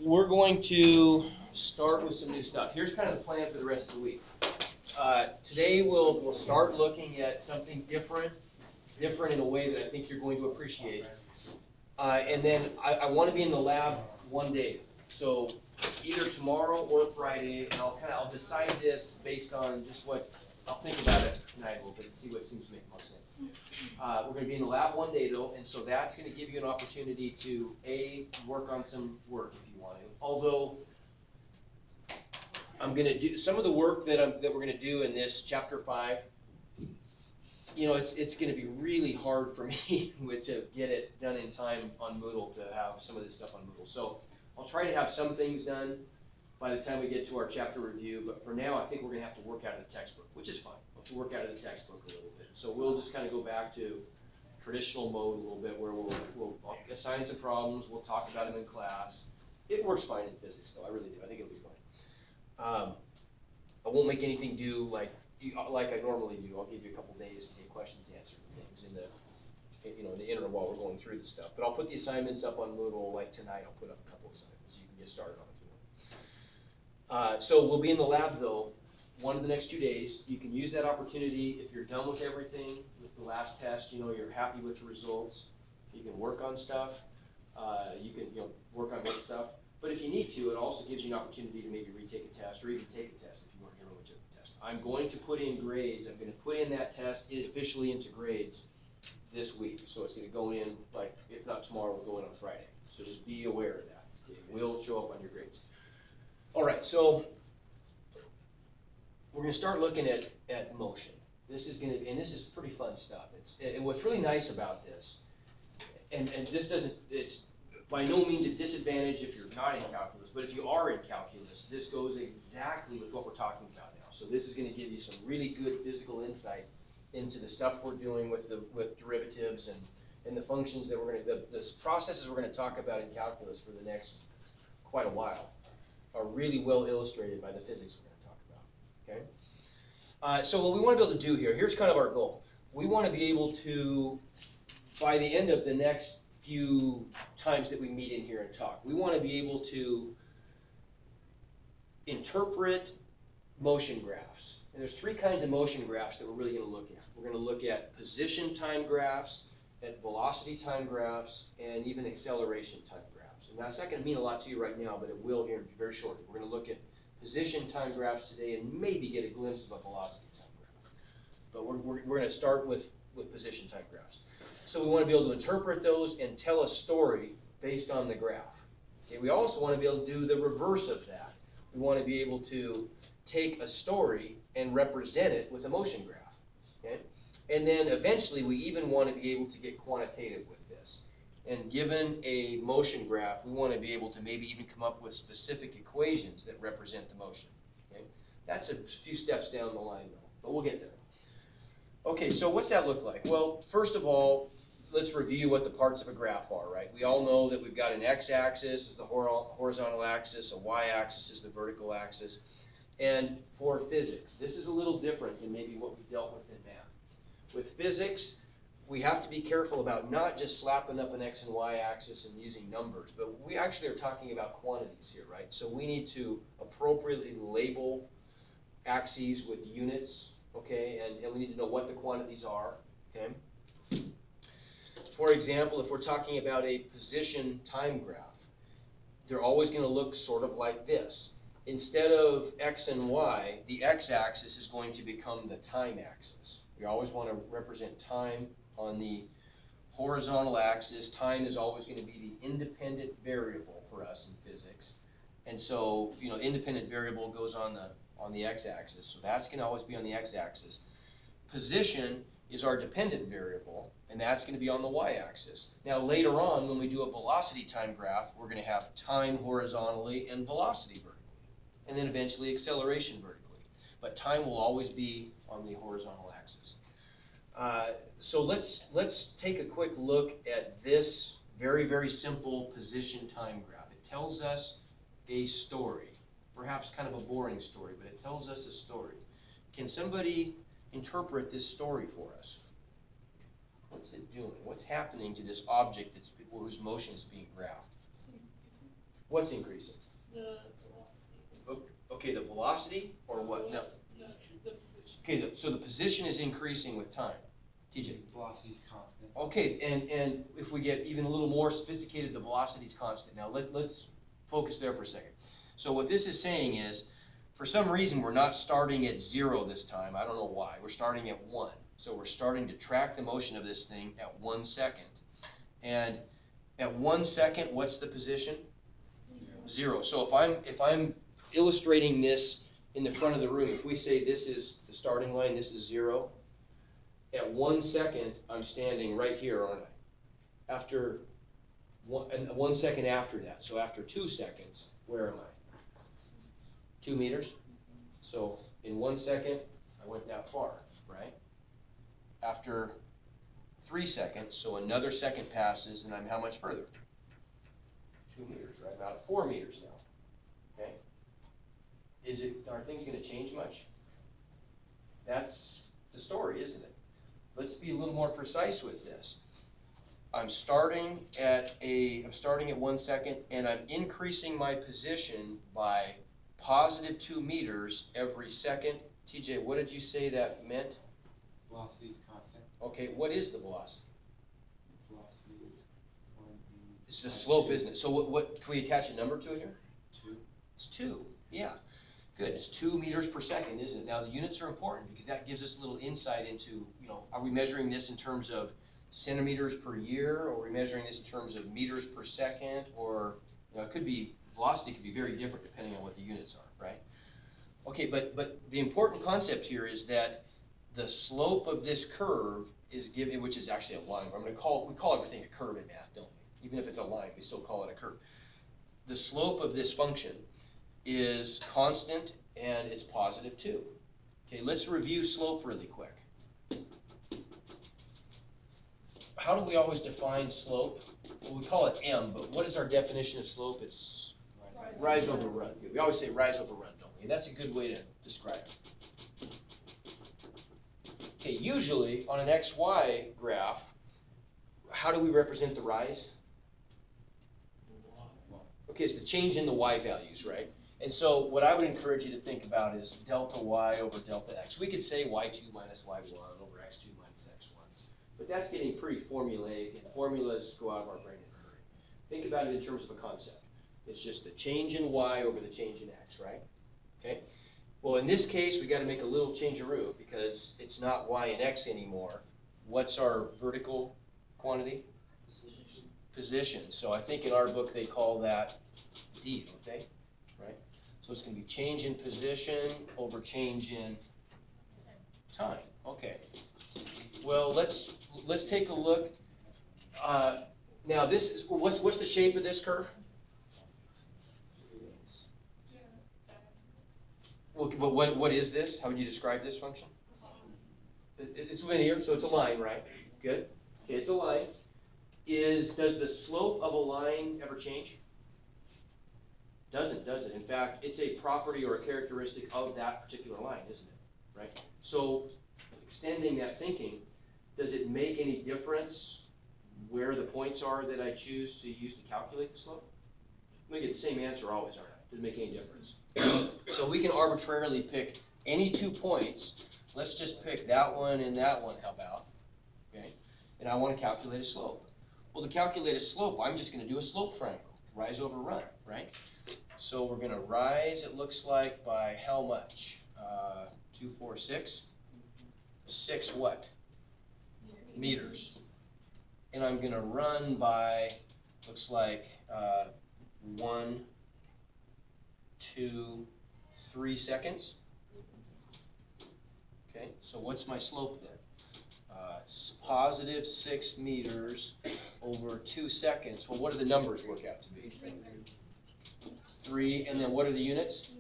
we're going to start with some new stuff. Here's kind of the plan for the rest of the week. Today we'll start looking at something different in a way that I think you're going to appreciate. And then I want to be in the lab one day. So either tomorrow or Friday, and I'll decide this based on just what I'll think about it tonight a little bit and see what seems to make most sense. We're going to be in the lab one day though, and so that's going to give you an opportunity to work on some work if you want to. Although I'm going to do some of the work that we're going to do in this chapter 5. You know, it's going to be really hard for me to get it done in time on Moodle to have some of this stuff on Moodle. So I'll try to have some things done by the time we get to our chapter review, but for now I think we're going to have to work out of the textbook, which is fine. We'll have to work out of the textbook a little bit. So we'll just kind of go back to traditional mode a little bit where we'll assign some problems, we'll talk about them in class. It works fine in physics though, I really do. I think it'll be fine. I won't make anything do like I normally do. I'll give you a couple days to get questions answered and things in the interim while we're going through the stuff. But I'll put the assignments up on Moodle. Like tonight, I'll put up a couple assignments so you can get started on it if you want. So we'll be in the lab though, one of the next 2 days. You can use that opportunity if you're done with everything with the last test. You're happy with the results. You can work on stuff. You can work on this stuff. But if you need to, it also gives you an opportunity to maybe retake a test or even take a test if you weren't here when we took the test. I'm going to put in grades. I'm going to put in that test officially into grades this week. So it's going to go in, like, if not tomorrow, we'll go in on Friday. So just be aware of that. It will show up on your grades. All right, so we're going to start looking at motion. This is going to, and this is pretty fun stuff. And what's really nice about this, and this doesn't, it's by no means a disadvantage if you're not in calculus, but if you are in calculus, this goes exactly with what we're talking about now. So this is going to give you some really good physical insight into the stuff we're doing with derivatives and the functions that we're going to, the processes we're going to talk about in calculus for the next quite a while are really well illustrated by the physics we're going to talk about. Okay. So what we want to be able to do here's kind of our goal. We want to be able to, by the end of the next few times that we meet in here and talk, we want to be able to interpret motion graphs. And there's 3 kinds of motion graphs that we're really going to look at. We're going to look at position time graphs, at velocity time graphs, and even acceleration time graphs. And that's not going to mean a lot to you right now, but it will here very shortly. We're going to look at position time graphs today and maybe get a glimpse of a velocity time graph. But we're going to start with position time graphs. So we want to be able to interpret those and tell a story based on the graph. Okay, we also want to be able to do the reverse of that. We want to be able to take a story and represent it with a motion graph. Okay? And then eventually we even want to be able to get quantitative with this. And given a motion graph, we want to be able to maybe even come up with specific equations that represent the motion. Okay? That's a few steps down the line though, but we'll get there. Okay, so what's that look like? Well, first of all, let's review what the parts of a graph are, right? We all know that we've got an x-axis is the horizontal axis, a y-axis is the vertical axis. And for physics, this is a little different than maybe what we dealt with in math. With physics, we have to be careful about not just slapping up an x and y axis and using numbers, but we actually are talking about quantities here, right? So we need to appropriately label axes with units, okay? And we need to know what the quantities are, okay? For example, if we're talking about a position time graph, they're always going to look sort of like this. Instead of x and y, the x-axis is going to become the time axis. We always want to represent time on the horizontal axis. Time is always going to be the independent variable for us in physics. And so, independent variable goes on the x-axis. So that's going to always be on the x-axis. Position is our dependent variable, and that's going to be on the y-axis. Now later on, when we do a velocity time graph, we're going to have time horizontally and velocity vertically, and then eventually acceleration vertically. But time will always be on the horizontal axis. So let's take a quick look at this very, very simple position time graph. It tells us a story, perhaps kind of a boring story, but it tells us a story. Can somebody interpret this story for us? What's it doing? What's happening to this object whose motion is being graphed? What's increasing? The velocity. Okay, the velocity or what? No. The position. Okay, so the position is increasing with time. TJ. Velocity is constant. Okay, and if we get even a little more sophisticated, the velocity is constant. Now let's focus there for a second. So what this is saying is, for some reason, we're not starting at 0 this time. I don't know why. We're starting at 1. So we're starting to track the motion of this thing at 1 second. And at 1 second, what's the position? 0. So if I'm illustrating this in the front of the room, if we say this is the starting line, this is 0, at 1 second, I'm standing right here, aren't I? After 1 second after that, so after 2 seconds, where am I? 2 meters? So in 1 second, I went that far, right? After 3 seconds, so another second passes, and I'm how much further? 2 meters, right? About 4 meters now, okay? Are things gonna change much? That's the story, isn't it? Let's be a little more precise with this. I'm starting at 1 second, and I'm increasing my position by positive 2 meters every second. TJ, what did you say that meant? Velocity is constant. Okay, what is the velocity? Velocity is going to be. It's the slope, isn't it? So what can we attach a number to it here? 2. It's 2, yeah. Good, it's 2 meters per second, isn't it? Now, the units are important because that gives us a little insight into, are we measuring this in terms of centimeters per year, or are we measuring this in terms of meters per second, or, it could be, velocity could be very different depending on what the units are, right? Okay, but the important concept here is that the slope of this curve is given, which is actually a line. We call everything a curve in math, don't we? Even if it's a line, we still call it a curve. The slope of this function is constant, and it's positive 2. Okay, let's review slope really quick. How do we always define slope? Well, we call it m, but what is our definition of slope? It's rise over run. We always say rise over run, don't we? And that's a good way to describe it. Okay, usually on an XY graph, how do we represent the rise? Okay, it's the change in the y values, right? And so what I would encourage you to think about is delta y over delta x. We could say y2 minus y1 over x2 minus x1. But that's getting pretty formulaic, and formulas go out of our brain in a hurry. Think about it in terms of a concept. It's just the change in y over the change in x, right? Okay? Well, in this case, we got to make a little change-a-roo because it's not y and x anymore. What's our vertical quantity? Position. So I think in our book they call that d, don't they? Right? So it's going to be change in position over change in time. Okay. Well, let's take a look. Now this is what's the shape of this curve? Well, but what is this? How would you describe this function? It's linear, so it's a line, right? Good. Okay, it's a line. Does the slope of a line ever change? Doesn't, does it? In fact, it's a property or a characteristic of that particular line, isn't it? Right? So, extending that thinking, does it make any difference where the points are that I choose to use to calculate the slope? I'm going to get the same answer always, aren't I? Doesn't make any difference. So we can arbitrarily pick any 2 points. Let's just pick that one and that one, how about? Okay? And I want to calculate a slope. Well, to calculate a slope, I'm just going to do a slope triangle. Rise over run, right? So we're going to rise, it looks like, by how much? 2, 4, 6? 6 what? Meters. And I'm going to run by, looks like, 1, 2, 3 seconds. Okay, so what's my slope then? Positive 6 meters over 2 seconds. Well, what do the numbers work out to be? 3, and then what are the units?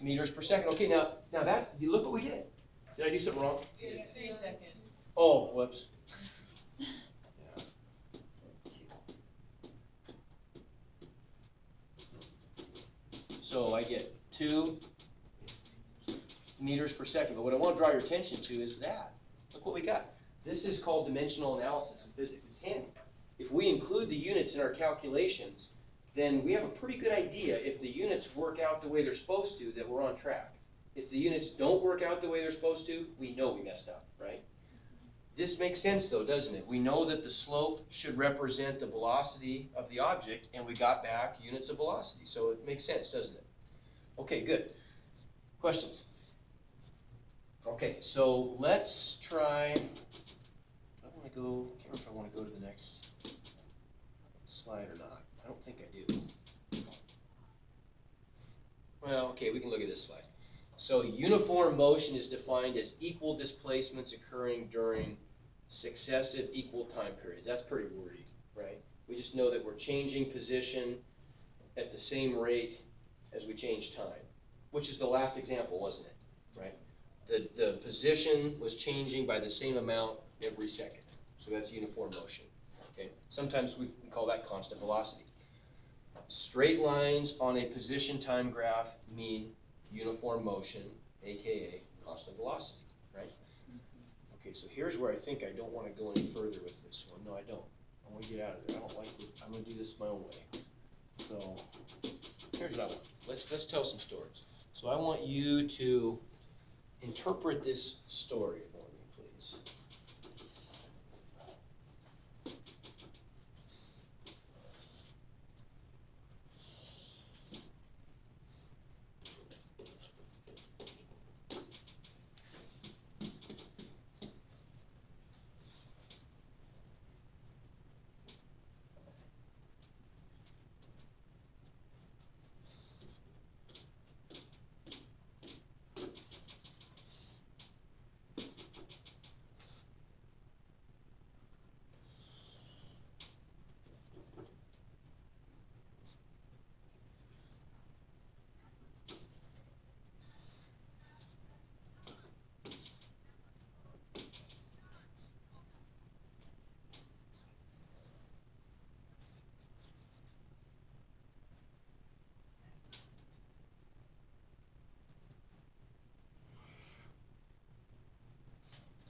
Meters per second. Okay, now that's, look what we did. Did I do something wrong? It's 3 seconds. Oh, whoops. Yeah. So I get 2 meters per second. But what I want to draw your attention to is that. Look what we got. This is called dimensional analysis in physics. It's handy. If we include the units in our calculations, then we have a pretty good idea if the units work out the way they're supposed to, that we're on track. If the units don't work out the way they're supposed to, we know we messed up, right? This makes sense though, doesn't it? We know that the slope should represent the velocity of the object, and we got back units of velocity, so it makes sense, doesn't it? Okay, good. Questions? Okay, so let's try, I can't remember if I want to go to the next slide or not. I don't think I do. Well, okay, we can look at this slide. So uniform motion is defined as equal displacements occurring during successive equal time periods. That's pretty wordy, right? We just know that we're changing position at the same rate as we change time, which is the last example, wasn't it? Right? The position was changing by the same amount every second. So that's uniform motion. Okay? Sometimes we call that constant velocity. Straight lines on a position time graph mean uniform motion, aka constant velocity, right? Okay, so here's where I think I don't want to go any further with this one. No, I don't. I want to get out of there. I don't like it. I'm going to do this my own way. So here's what I want. Let's tell some stories. So I want you to interpret this story for me, please.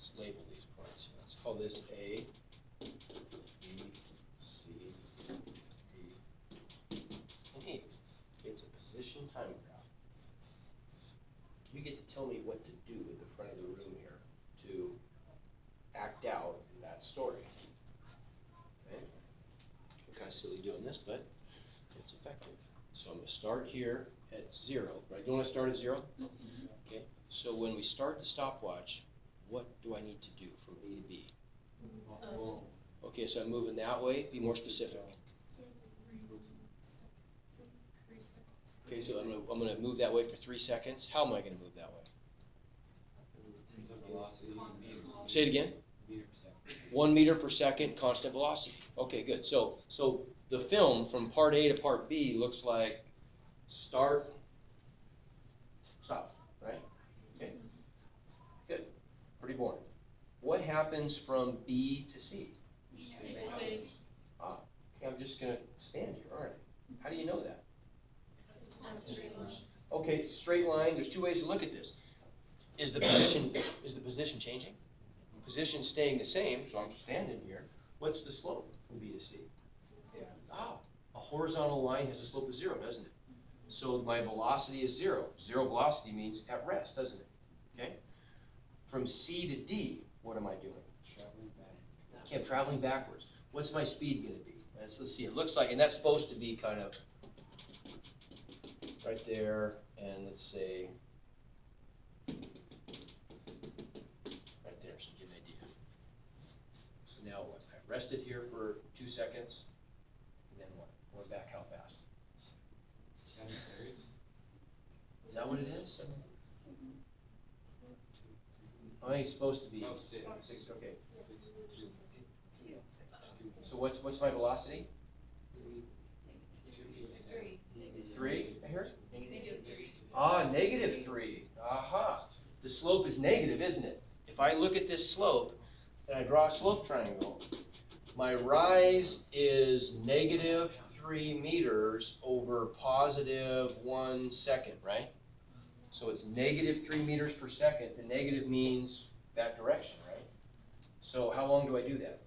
Let's label these points. Let's call this A, B, C, D, and E. It's a position time graph. You get to tell me what to do at the front of the room here to act out that story. Okay? I'm kind of silly doing this, but it's effective. So I'm going to start here at 0, right? You want to start at 0? Okay. So when we start the stopwatch, what do I need to do from A to B? Okay, so I'm moving that way. Be more specific. Okay, so I'm gonna move that way for 3 seconds. How am I gonna move that way? Say it again. 1 meter per second, constant velocity. Okay, good. So the film from part A to part B looks like start, stop, right? Okay, good. Pretty boring. What happens from B to C? Ah, okay, I'm just gonna stand here, aren't I? How do you know that? Okay, straight line. There's 2 ways to look at this. Is the position changing? The position's staying the same, so I'm standing here. What's the slope from B to C? Ah, a horizontal line has a slope of 0, doesn't it? So my velocity is 0. 0 velocity means at rest, doesn't it? Okay. From C to D, what am I doing? Traveling back. Okay, I'm traveling backwards. What's my speed going to be? Let's see. It looks like, and that's supposed to be kind of right there, and let's say right there, so you get an idea. So now what? I rested here for 2 seconds, and then what? Going back how fast? 7/3. Is that what it is? I think it's supposed to be Oh, 6. 6. Okay. It's 2. So what's my velocity? 3. I hear it? Ah, -3. Aha. The slope is negative, isn't it? If I look at this slope and I draw a slope triangle, my rise is -3 meters over +1 second, right? So it's -3 meters per second. The negative means that direction, right? So how long do I do that?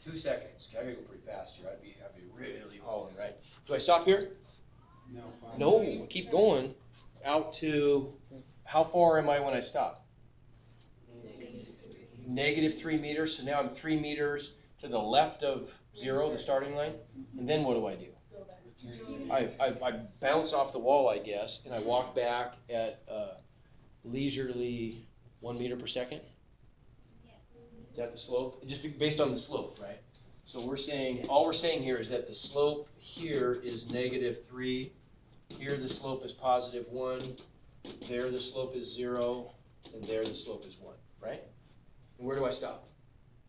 2 seconds. Okay, I gotta go pretty fast here. I'd be really hauling, right? Do I stop here? No. fine. No, keep going out to, how far am I when I stop? -3 meters, so now I'm 3 meters to the left of 0, the starting line. And then what do I do? Go back. Return. I bounce off the wall, I guess, and I walk back at leisurely 1 meter per second? Is that the slope? Just based on the slope, right? So we're saying, all we're saying here is that the slope here is -3. Here the slope is +1. There the slope is 0. And there the slope is 1, right? And where do I stop?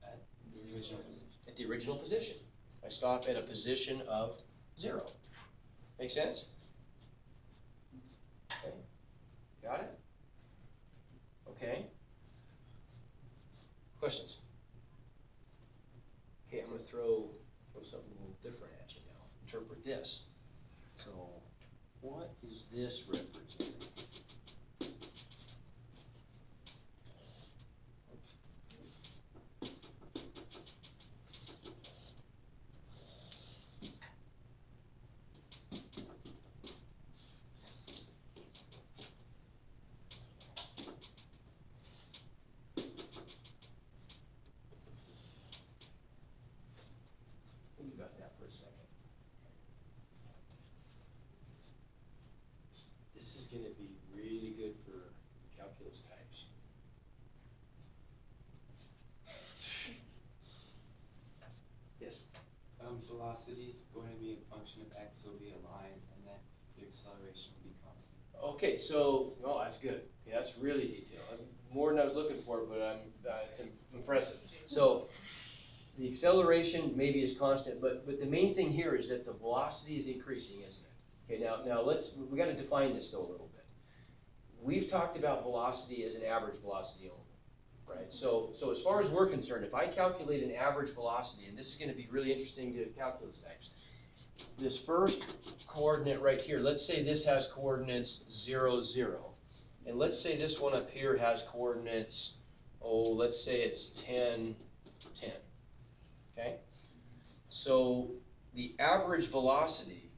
At the original position. At the original position. I stop at a position of 0. Make sense? Okay. Got it? Okay. Questions? Okay, I'm gonna throw something a little different at you now. Interpret this. So, what is this representing? Think about that for a second. This is gonna be really good for calculus types. Yes? Velocity is going to be a function of x, so it'll be a line, and then your acceleration will be constant. Okay, so, well, that's good. Yeah, that's really detailed. More than I was looking for, but it's impressive. So, the acceleration maybe is constant, but the main thing here is that the velocity is increasing, isn't it? Okay, now we gotta define this though a little bit. We've talked about velocity as an average velocity only, right? So as far as we're concerned, if I calculate an average velocity, and this is gonna be really interesting to calculus types, this first coordinate right here, let's say this has coordinates 0, 0. And let's say this one up here has coordinates, let's say it's 10, 10. Okay? So the average velocity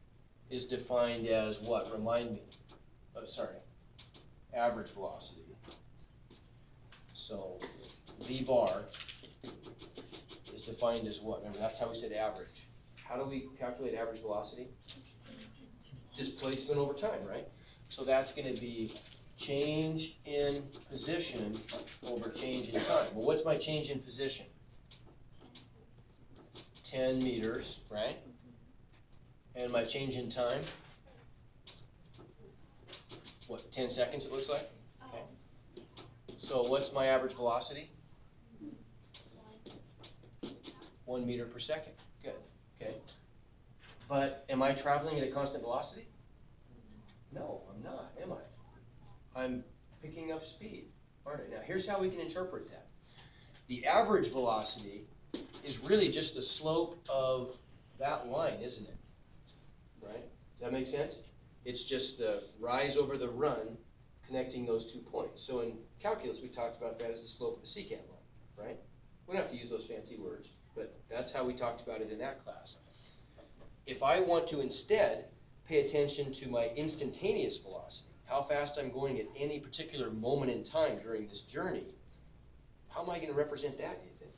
is defined as what? Remind me. Average velocity. So V bar is defined as what? Remember, that's how we said average. How do we calculate average velocity? Displacement over time, right? So that's going to be change in position over change in time. Well, what's my change in position? 10 meters, right? And my change in time? What, 10 seconds it looks like? Okay. So what's my average velocity? 1 meter per second. Good, okay. But am I traveling at a constant velocity? No, I'm not, am I? I'm picking up speed, aren't I? Now here's how we can interpret that. The average velocity is really just the slope of that line, isn't it? Right? Does that make sense? It's just the rise over the run connecting those 2 points. So in calculus, we talked about that as the slope of the secant line, right? We don't have to use those fancy words, but that's how we talked about it in that class. If I want to instead pay attention to my instantaneous velocity, how fast I'm going at any particular moment in time during this journey, how am I going to represent that, do you think?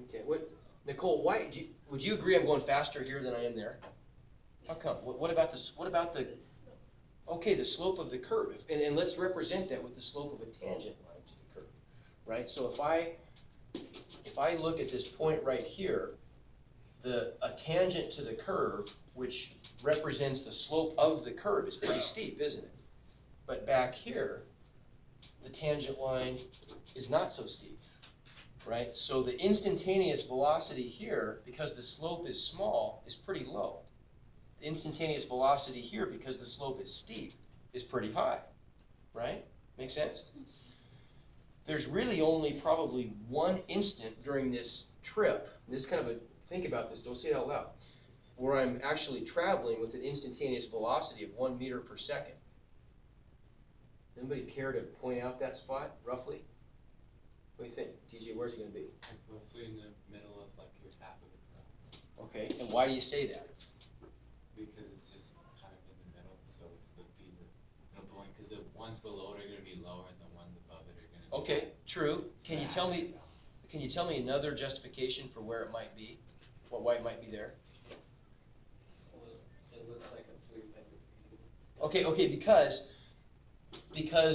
Okay, Nicole, would you agree I'm going faster here than I am there? How come? What about the, okay, the slope of the curve, and let's represent that with the slope of a tangent line to the curve, right? So if I look at this point right here, a tangent to the curve, which represents the slope of the curve, is pretty steep, isn't it? But back here, the tangent line is not so steep, right? So the instantaneous velocity here, because the slope is small, is pretty low. The instantaneous velocity here, because the slope is steep, is pretty high, right? Make sense? There's really only probably one instant during this trip, this kind of think about this, don't say it out loud, where I'm actually traveling with an instantaneous velocity of 1 meter per second. Anybody care to point out that spot, roughly? What do you think? TJ, where's it gonna be? Like roughly in the middle of like your half of the graph. Okay, and why do you say that? Because it's just kind of in the middle, so it's the be the middle point, because the ones below it are gonna be lower and the ones above it are gonna be. Okay, true. Can you tell me another justification for where it might be? Why it might be there? It looks like a three-finger. Okay, because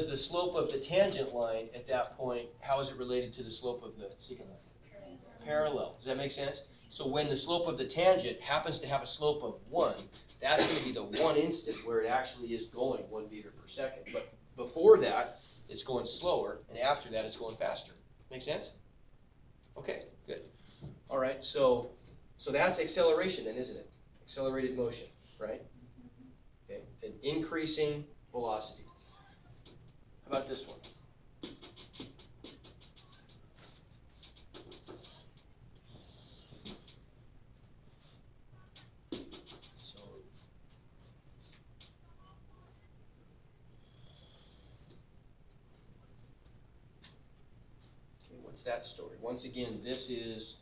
the slope of the tangent line at that point, how is it related to the slope of the secant line? Parallel. Does that make sense? So when the slope of the tangent happens to have a slope of 1, that's going to be the one instant where it actually is going 1 meter per second. But before that, it's going slower, and after that, it's going faster. Make sense? Okay, good. All right, so that's acceleration then, isn't it? Accelerated motion, right? Okay, an increasing velocity. How about this one? So, okay, what's that story? Once again, this is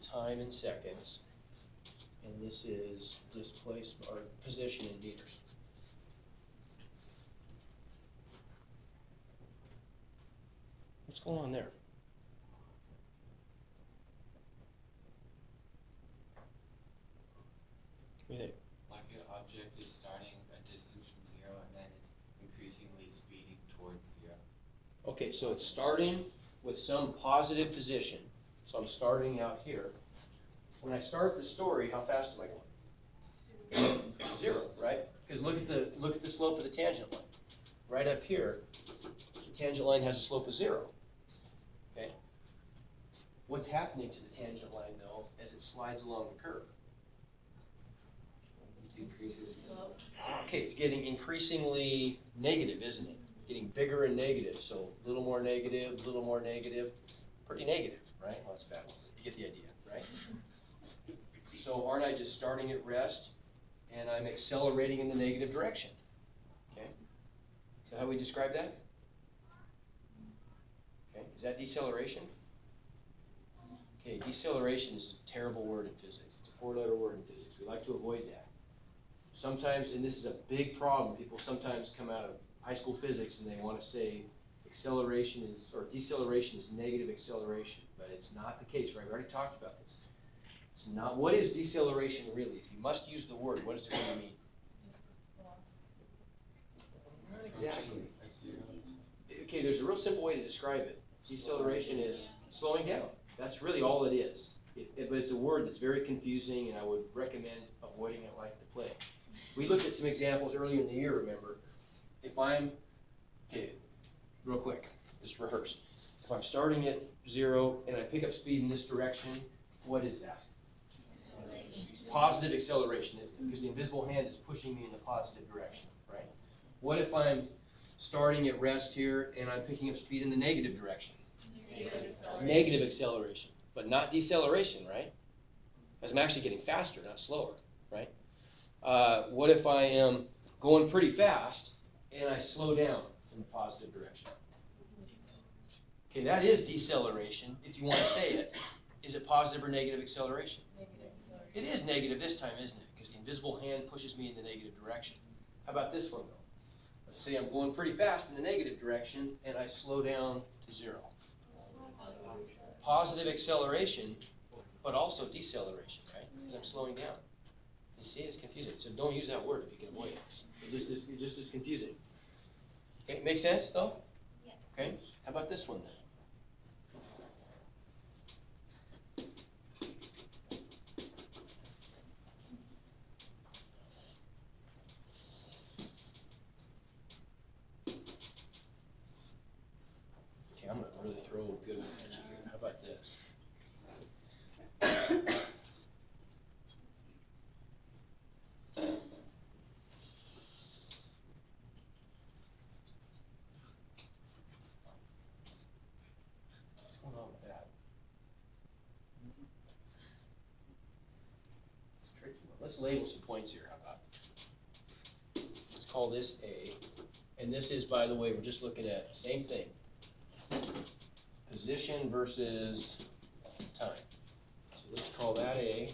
time in seconds, and this is displacement or position in meters. What's going on there? What do you think? Like your object is starting a distance from 0 and then it's increasingly speeding towards 0. Okay, so it's starting with some positive position. So I'm starting out here. When I start the story, how fast am I going? 0, right? Because look at the slope of the tangent line. Right up here, the tangent line has a slope of 0. Okay? What's happening to the tangent line though as it slides along the curve? Decreases. Okay, it's getting increasingly negative, isn't it? Getting bigger and negative. So a little more negative, a little more negative. Pretty negative, right? Well, that's a bad one. You get the idea, right? So aren't I just starting at rest and I'm accelerating in the negative direction? Okay? Is that how we describe that? Okay, is that deceleration? Okay, deceleration is a terrible word in physics. It's a 4-letter word in physics. We like to avoid that. Sometimes, and this is a big problem, people sometimes come out of high school physics and they want to say acceleration is, or deceleration is negative acceleration, but it's not the case, right? We already talked about this. It's not. What is deceleration really? If you must use the word, what does it really mean? Not exactly. Okay, there's a real simple way to describe it. Deceleration is slowing down. That's really all it is. But it's a word that's very confusing, and I would recommend avoiding it like the plague. We looked at some examples earlier in the year, remember. If I'm, okay, real quick, just rehearse. If I'm starting at 0 and I pick up speed in this direction, what is that? Positive acceleration, isn't it? Because the invisible hand is pushing me in the positive direction, right? What if I'm starting at rest here and I'm picking up speed in the negative direction? Negative acceleration, but not deceleration, right? Because I'm actually getting faster, not slower, right? What if I am going pretty fast and I slow down in the positive direction? Okay, that is deceleration, if you want to say it. Is it positive or negative acceleration? Negative acceleration. It is negative this time, isn't it? Because the invisible hand pushes me in the negative direction. How about this one, though? Let's say I'm going pretty fast in the negative direction and I slow down to 0. Positive acceleration, but also deceleration, right? Because I'm slowing down. You see, it's confusing. So don't use that word if you can avoid it. It just is confusing. Okay, make sense though? Yeah. Okay, how about this one then? Okay, I'm gonna really throw a good one at you here. How about this? What's going on with that? It's a tricky one. Let's label some points here. How about? Let's call this A. And this is, by the way, we're just looking at the same thing. position versus time. So let's call that A.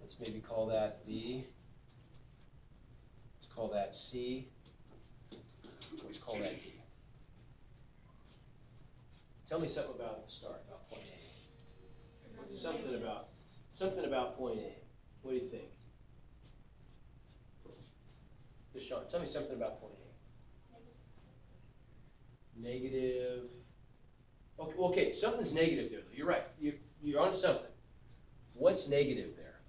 Let's maybe call that B. Let's call that C. Let's call that D. Tell me something about the start, about point A. Something about point A. What do you think? Deshaun, tell me something about point A. Negative. Okay, something's negative there, though. You're right. You're onto something. What's negative there?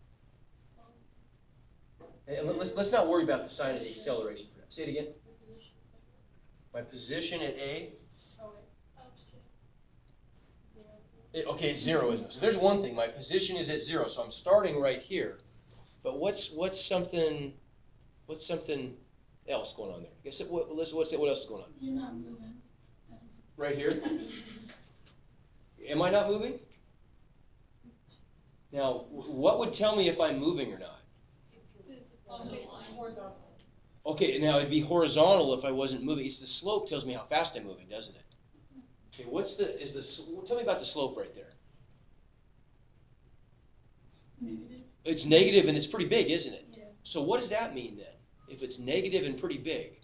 And let's not worry about the sign of the acceleration. Say it again. My position at A. Okay, it's 0, isn't it? So there's one thing. My position is at 0, so I'm starting right here. But what's something else going on there? Guess what else is going on? You're not moving. Right here. Am I not moving? Now, what would tell me if I'm moving or not? Horizontal. Okay, now it'd be horizontal if I wasn't moving. It's the slope tells me how fast I'm moving, doesn't it? Okay, tell me about the slope right there. Negative. It's negative and it's pretty big, isn't it? Yeah. So what does that mean then? If it's negative and pretty big,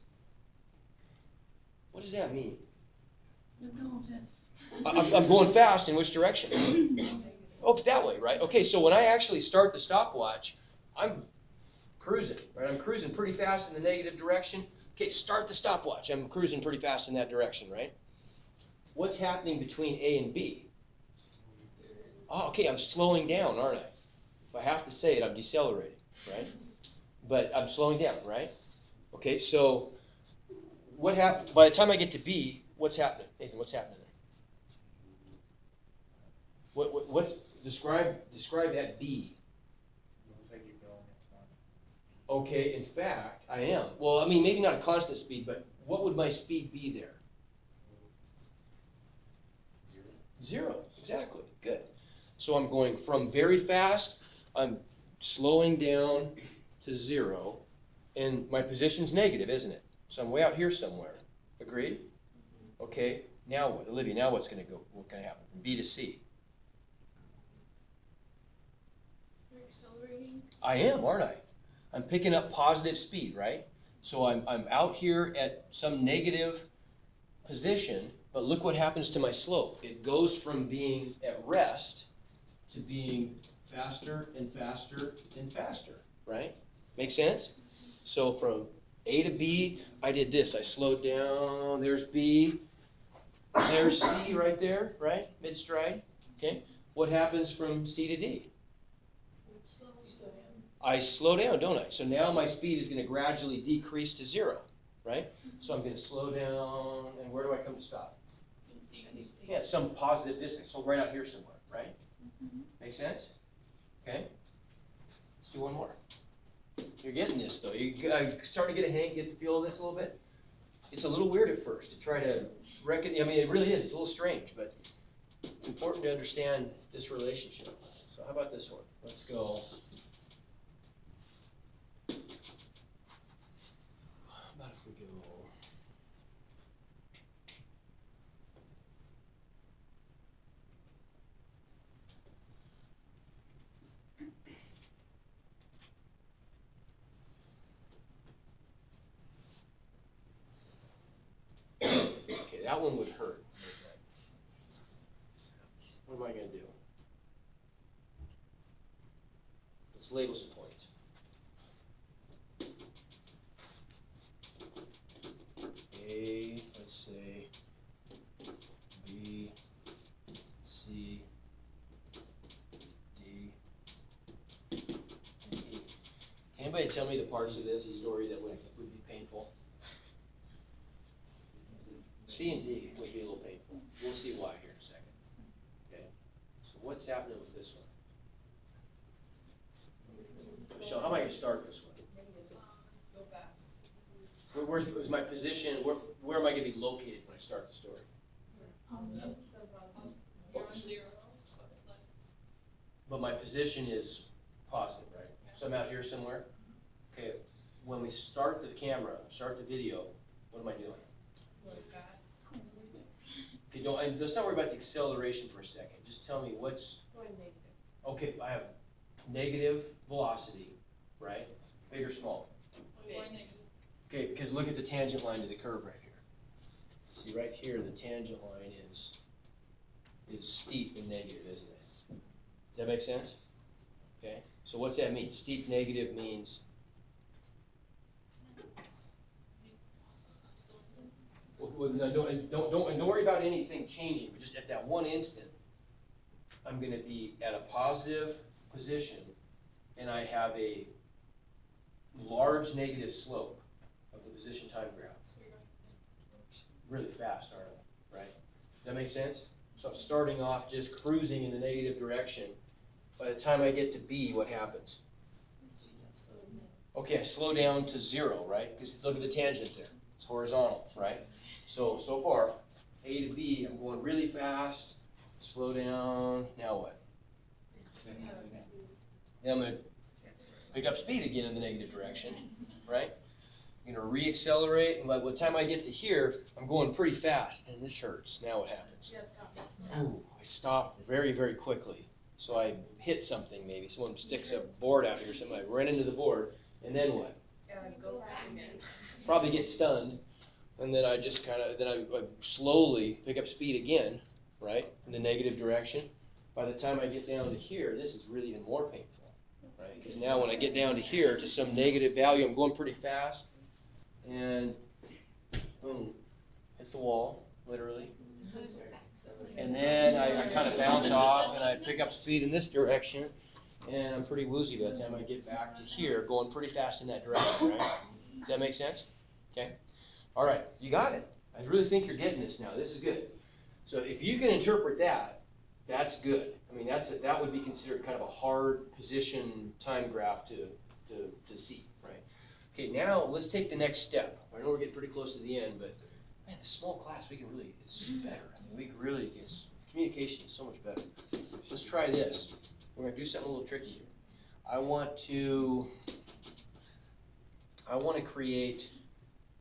what does that mean? You're going fast. I'm going fast in which direction? Oh, that way, right? Okay, so when I actually start the stopwatch, I'm cruising, right? I'm cruising pretty fast in the negative direction. Okay, start the stopwatch. I'm cruising pretty fast in that direction, right? What's happening between A and B? Oh, okay, I'm slowing down, aren't I? If I have to say it, I'm decelerating, right? But I'm slowing down, right? Okay, so what happens, by the time I get to B, what's happening? Nathan, what's happening there? Describe that B. Looks like you're going at once. Okay, in fact, I am. Well, I mean, maybe not a constant speed, but what would my speed be there? 0, exactly, good. So I'm going from very fast, I'm slowing down to 0, and my position's negative, isn't it? So I'm way out here somewhere. Agreed? Okay, now what? Olivia, now what's going to happen from B to C? You're accelerating. I am, aren't I? I'm picking up positive speed, right? So I'm out here at some negative position, but look what happens to my slope. It goes from being at rest to being faster and faster and faster, right? Make sense? So from A to B, I did this. I slowed down. There's B. There's C right there, right? Mid-stride. Okay. What happens from C to D? I slow down, don't I? So now my speed is going to gradually decrease to 0, right? So I'm going to slow down, and where do I come to stop? Yeah, some positive distance, so right out here somewhere, right? Make sense? Okay. Let's do one more. You're getting this, though. You're starting to get the feel of this a little bit? It's a little weird at first to try to reckon. I mean, it really is. It's a little strange, but it's important to understand this relationship. So how about this one? Let's go. How about if we go? Okay, that one would hurt. What am I going to do? Let's label some points. A, let's say, B, C, D, and E. Anybody tell me the parts of this story that would be painful? C and D would be a little painful. We'll see why here in a second. Okay. So what's happening with this one? Michelle, how am I going to start this one? Go fast. Where's my position? Where am I going to be located when I start the story? Positive. You're on 0. But my position is positive, right? So I'm out here somewhere. Okay. When we start the camera, start the video, what am I doing? Go fast. Okay, let's not worry about the acceleration for a second. Just tell me what's, Going negative. okay, I have negative velocity, right? Big or small? Going negative. Okay, because look at the tangent line to the curve right here. See, right here, the tangent line is steep and negative, isn't it? Does that make sense? Okay, so what's that mean? Steep negative means, well, no, don't worry about anything changing, but just at that one instant, I'm gonna be at a positive position, and I have a large negative slope of the position time graph. Really fast, aren't I? Right? Does that make sense? So I'm starting off just cruising in the negative direction. By the time I get to B, what happens? Okay, I slow down to 0, right? Because look at the tangent there. It's horizontal, right? So far, A to B, I'm going really fast, slow down, now what? Then I'm going to pick up speed again in the negative direction, right? I'm going to re-accelerate, and by the time I get to here, I'm going pretty fast, and this hurts. Now what happens? Ooh, I stop very, very quickly. So I hit something maybe. Someone sticks a board out here or something. I run into the board, and then what? Go back again. Probably get stunned, and then I just then I slowly pick up speed again, right, in the negative direction. By the time I get down to here, this is really even more painful, right? Because now when I get down to here to some negative value, I'm going pretty fast, and boom, hit the wall, literally. And then I kind of bounce off, and I pick up speed in this direction, and I'm pretty woozy by the time I get back to here, going pretty fast in that direction, right? Does that make sense? Okay. All right, you got it. I really think you're getting this now. This is good. So if you can interpret that, that's good. I mean, that would be considered kind of a hard position time graph to see, right? Okay, now let's take the next step. I know we're getting pretty close to the end, but man, this small class, we can really, it's just better. I mean, we can really get, communication is so much better. Let's try this. We're going to do something a little tricky here. I want to create,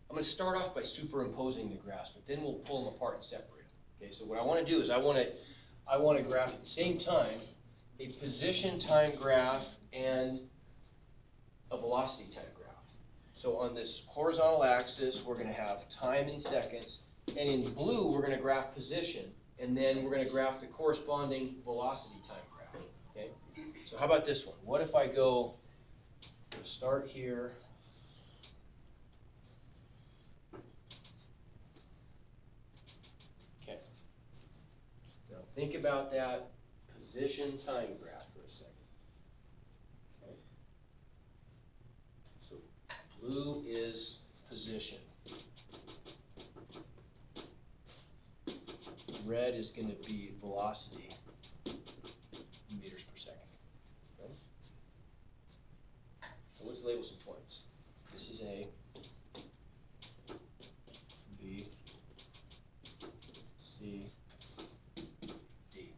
I'm going to start off by superimposing the graphs, but then we'll pull them apart and separate them. Okay, so what I want to do is I want to graph at the same time a position time graph and a velocity time graph. So on this horizontal axis, we're going to have time in seconds, and in blue, we're going to graph position, and then we're going to graph the corresponding velocity time graph. Okay? So how about this one? What if I go, start here, okay. Now think about that position time graph for a second. Okay. So blue is position. Red is going to be velocity in meters per second. Okay? So let's label some points. This is A, B, C, D.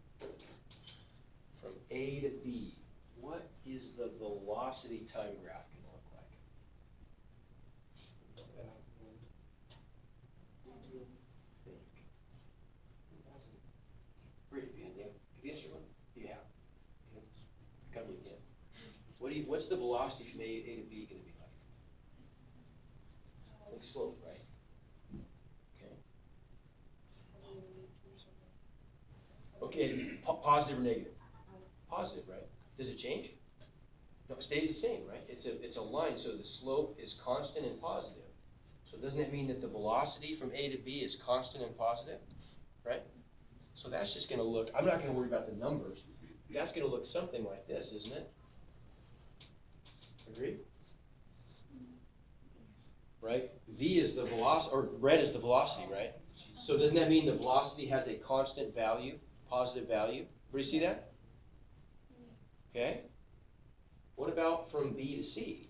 From A to B, what is the velocity time graph going to look like? Great, you answer one. Yeah. Come again. What's the velocity from A to B going to be like? Like slope, right? Okay. Okay, positive or negative? Positive, right? Does it change? No, it stays the same, right? It's a line, so the slope is constant and positive. So doesn't it mean that the velocity from A to B is constant and positive, right? So that's just going to look, I'm not going to worry about the numbers. That's going to look something like this, isn't it? Agree? Right? V is the velocity, or red is the velocity, right? So doesn't that mean the velocity has a constant value, positive value? Everybody see that? Okay. What about from B to C?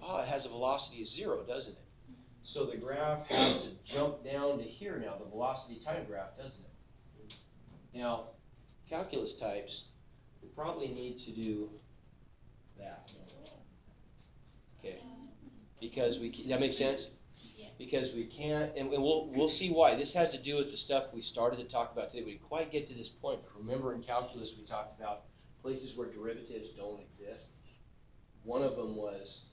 Oh, it has a velocity of 0, doesn't it? So the graph has to jump down to here now, the velocity time graph, doesn't it? Now, calculus types, we probably need to do that. Okay. Because that makes sense? Yes. because we can't, and we'll see why. This has to do with the stuff we started to talk about today. We didn't quite get to this point, but remember in calculus we talked about places where derivatives don't exist. One of them was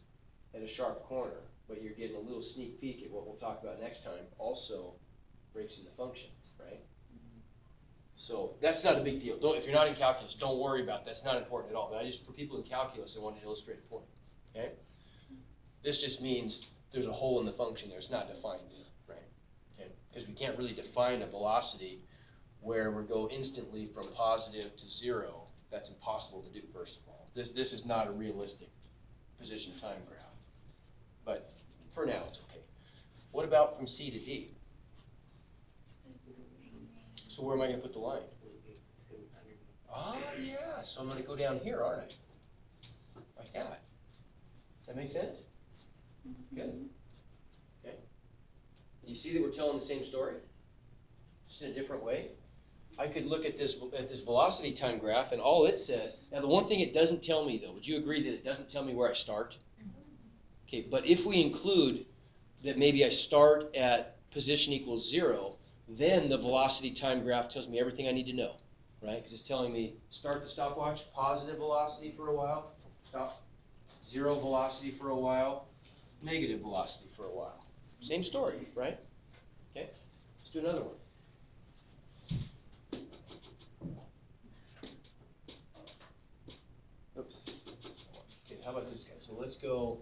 at a sharp corner, but you're getting a little sneak peek at what we'll talk about next time, also breaks into function, right? So that's not a big deal. If you're not in calculus, don't worry about that. That's not important at all. But for people in calculus, I want to illustrate a point, okay? This just means there's a hole in the function there. It's not defined there, right? Okay? Because we can't really define a velocity where we go instantly from positive to 0. That's impossible to do, first of all. This is not a realistic position time graph. But for now, it's okay. What about from C to D? So where am I going to put the line? Ah, yeah. So I'm going to go down here, aren't I? Like that. Does that make sense? Good. Okay. You see that we're telling the same story? Just in a different way? I could look at this velocity time graph, and all it says, now the one thing it doesn't tell me though, would you agree that it doesn't tell me where I start? Okay, but if we include that maybe I start at position equals 0, then the velocity time graph tells me everything I need to know, right? Because it's telling me start the stopwatch, positive velocity for a while, stop, 0 velocity for a while, negative velocity for a while. Same story, right? Okay, let's do another one. Oops. Okay, how about this guy? So let's go.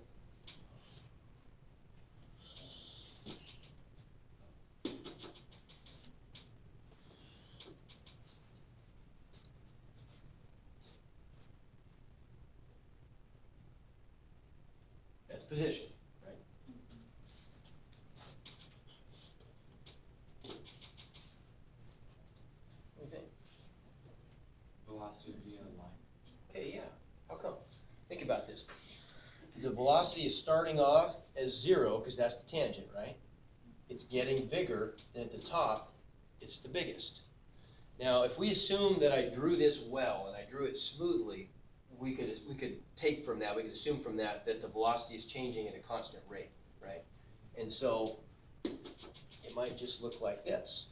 That's position, right? What do you think? Velocity would be on line. Okay, yeah. How come? Think about this. The velocity is starting off as 0 because that's the tangent, right? It's getting bigger, and at the top, it's the biggest. Now, if we assume that I drew this well and I drew it smoothly, we could take from that, we could assume from that the velocity is changing at a constant rate, right? And so it might just look like this,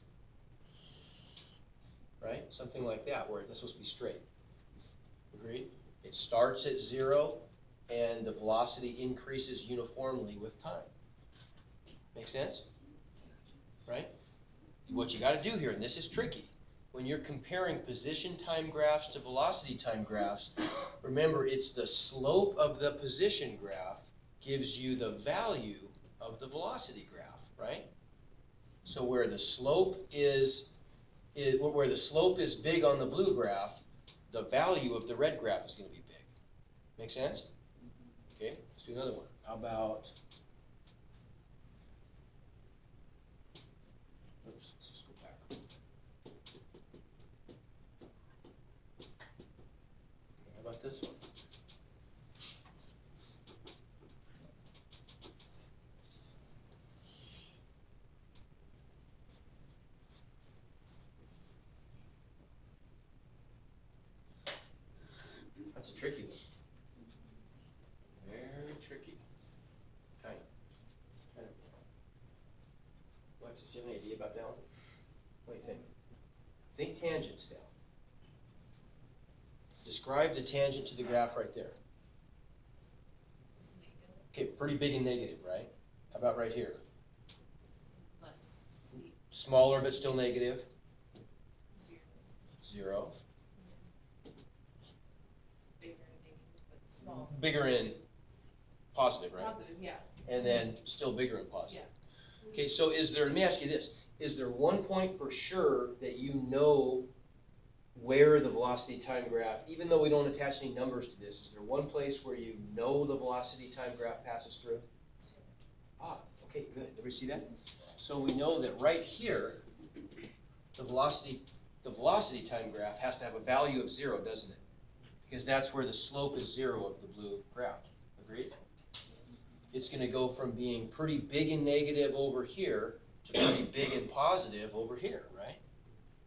right? Something like that, where it's supposed to be straight. Agreed? It starts at 0, and the velocity increases uniformly with time. Make sense? Right? What you got to do here, and this is tricky, when you're comparing position time graphs to velocity time graphs, remember it's the slope of the position graph gives you the value of the velocity graph, right? So where the slope is big on the blue graph, the value of the red graph is going to be big. Make sense? Okay, let's do another one. How about, oops, let's just go back. How about this one? That's a tricky one. Very tricky. Kind of. Alexis, do you have any idea about that one? What do you think? Think tangents now. Describe the tangent to the graph right there. Okay, pretty big and negative, right? How about right here? Less steep. Smaller but still negative. 0. 0. Bigger and negative, but small. Bigger in positive, right? Positive, yeah. And then still bigger in positive. Yeah. Okay, so let me ask you this. Is there one point for sure that you know where the velocity time graph, even though we don't attach any numbers to this, is there one place where you know the velocity time graph passes through? Ah, okay, good. Everybody see that? So we know that right here, the velocity time graph has to have a value of 0, doesn't it? Because that's where the slope is 0 of the blue graph. Agreed? It's going to go from being pretty big and negative over here to pretty big and positive over here, right?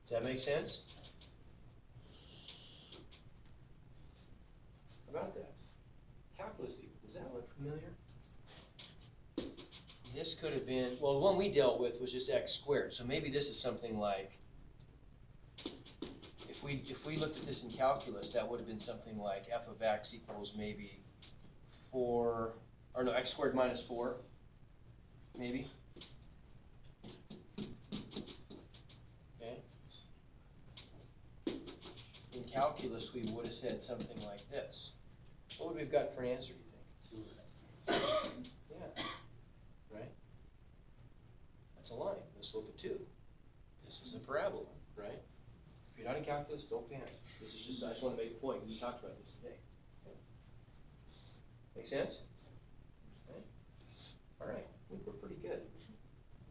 Does that make sense? How about that? Calculus people, does that look familiar? this could have been, well, the one we dealt with was just x squared, so maybe this is something like, if we looked at this in calculus, that would have been something like f of x equals maybe 4, or no, x squared minus 4, maybe. Okay. In calculus, we would have said something like this. What would we have got for an answer, do you think? 2x. Yeah, right? That's a line, with a slope of 2. This is a parabola, right? If you're not in calculus, don't panic. This is just, I just want to make a point, we talked about this today. Okay. Make sense? Okay. All right, I think we're pretty good.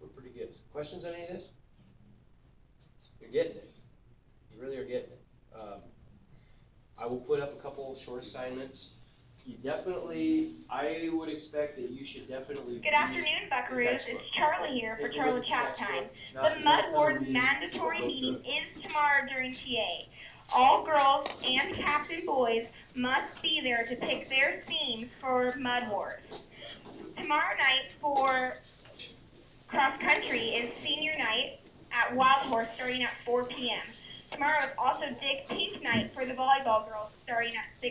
We're pretty good. Questions on any of this? You're getting it. You really are getting it. I will put up a couple short assignments. You definitely, I would expect that you should definitely. Good afternoon, Buckaroos. It's Charlie here for Take a look Charlie at the Chat Time. textbook. It's not- The it's not Mud time Wars reading. mandatory Go through meeting it. is tomorrow during TA. All girls and captain boys must be there to pick their themes for Mud Wars. Tomorrow night for cross country is senior night at Wild Horse starting at 4 p.m. Tomorrow is also Dick Pink night for the volleyball girls starting at 6